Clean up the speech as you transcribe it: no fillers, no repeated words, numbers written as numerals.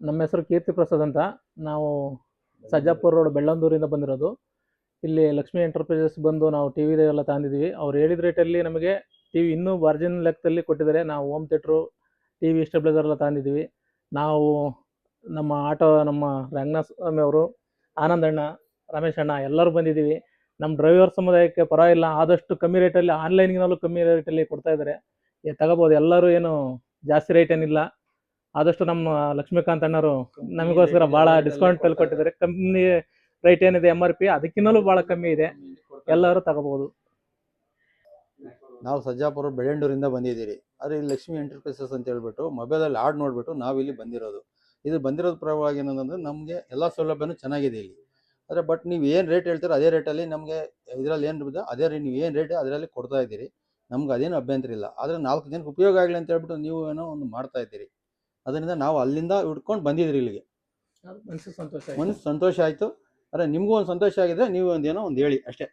ನಮ್ಮ ಹೆಸರು ಕೀರ್ತಿ ಪ್ರಸಾದ್ ಅಂತ. ನಾವು ಸಜ್ಜಾಪುರ ರೋಡ್ ಬೆಳ್ಳಂದೂರಿಂದ ಬಂದಿರೋದು. ಇಲ್ಲಿ ಲಕ್ಷ್ಮಿ ಎಂಟರ್ಪ್ರೈಸಸ್ ಬಂದು ನಾವು ಟಿ ವಿದೆಲ್ಲ ತಂದಿದ್ದೀವಿ. ಅವ್ರು ಹೇಳಿದ ರೇಟಲ್ಲಿ ನಮಗೆ ಟಿ ವಿ ಇನ್ನೂ ಒರಿಜಿನಲ್ ಲೆಕ್ಕದಲ್ಲಿ ಕೊಟ್ಟಿದ್ದಾರೆ. ನಾವು home theatre, T V stabiliser ಎಲ್ಲ ತಂದಿದ್ದೀವಿ. ನಾವು ನಮ್ಮ ರಂಗನಾಥ ಸ್ವಾಮಿ ಅವರು, ಆನಂದಣ್ಣ, ರಮೇಶ್ ಅಣ್ಣ ಎಲ್ಲರೂ ಬಂದಿದ್ದೀವಿ. ನಮ್ಮ ಡ್ರೈವರ್ ಸಮುದಾಯಕ್ಕೆ ಪರವಾಗಿಲ್ಲ, ಆದಷ್ಟು ಕಮ್ಮಿ ರೇಟಲ್ಲಿ, ಆನ್ಲೈನ್ಗಿನಲ್ಲೂ ಕಮ್ಮಿ ರೇಟಲ್ಲಿ ಕೊಡ್ತಾ ಇದ್ದಾರೆ. ತಗೋಬೋದು, ಎಲ್ಲರೂ ಏನು ಜಾಸ್ತಿ ರೇಟ್ ಏನಿಲ್ಲ. ಆದಷ್ಟು ನಮ್ಮ ಲಕ್ಷ್ಮೀಕಾಂತ್ ಅಣ್ಣವರು ನಮಗೋಸ್ಕರ ಭಾಳ ಡಿಸ್ಕೌಂಟಲ್ಲಿ ಕೊಟ್ಟಿದ್ದಾರೆ. ಕಮ್ಮಿ ರೈಟ್ ಏನಿದೆ MRP ಅದಕ್ಕಿಂತಲೂ ಭಾಳ ಕಮ್ಮಿ ಇದೆ, ಎಲ್ಲರೂ ತಗೋಬಹುದು. ನಾವು ಸಜ್ಜಾಪುರ ಬೆಳ್ಳಂಡೂರಿಂದ ಬಂದಿದ್ದೀರಿ. ಆದರೆ ಇಲ್ಲಿ ಲಕ್ಷ್ಮಿ ಎಂಟರ್ಪ್ರೈಸಸ್ ಅಂತ ಹೇಳ್ಬಿಟ್ಟು ಮೊಬೈಲಲ್ಲಿ ಆಡ್ ನೋಡಿಬಿಟ್ಟು ನಾವಿಲ್ಲಿ ಬಂದಿರೋದು. ಇದು ಬಂದಿರೋದು ಪರವಾಗಿ ಏನಂದರೆ ನಮಗೆ ಎಲ್ಲ ಸೌಲಭ್ಯನೂ ಚೆನ್ನಾಗಿದೆ ಇಲ್ಲಿ. ಆದರೆ ಬಟ್ ನೀವು ಏನು ರೇಟ್ ಹೇಳ್ತೀರೋ ಅದೇ ರೇಟಲ್ಲಿ ನಮಗೆ ಇದರಲ್ಲಿ ಏನು ಇರುತ್ತೆ ಅದೇ ನೀವು ಏನು ರೇಟ್ ಅದರಲ್ಲಿ ಕೊಡ್ತಾ ಇದ್ದೀರಿ. ನಮ್ಗೆ ಅದೇನು ಅಭ್ಯಂತರ ಇಲ್ಲ. ಆದರೆ 4 ಜನಕ್ಕೆ ಉಪಯೋಗ ಆಗಲಿ ಅಂತ ಹೇಳ್ಬಿಟ್ಟು ನೀವು ಏನೋ ಒಂದು ಮಾಡ್ತಾ ಇದ್ದೀರಿ. ಅದರಿಂದ ನಾವು ಅಲ್ಲಿಂದ ಹುಡ್ಕೊಂಡು ಬಂದಿದ್ದೀರಿ ಇಲ್ಲಿಗೆ. ಮನಸ್ಸು ಸಂತೋಷ ಸಂತೋಷ ಆಯಿತು. ಆದರೆ ನಿಮಗೂ ಒಂದು ಸಂತೋಷ ಆಗಿದೆ, ನೀವು ಒಂದೇನೋ ಒಂದು ಹೇಳಿ ಅಷ್ಟೇ.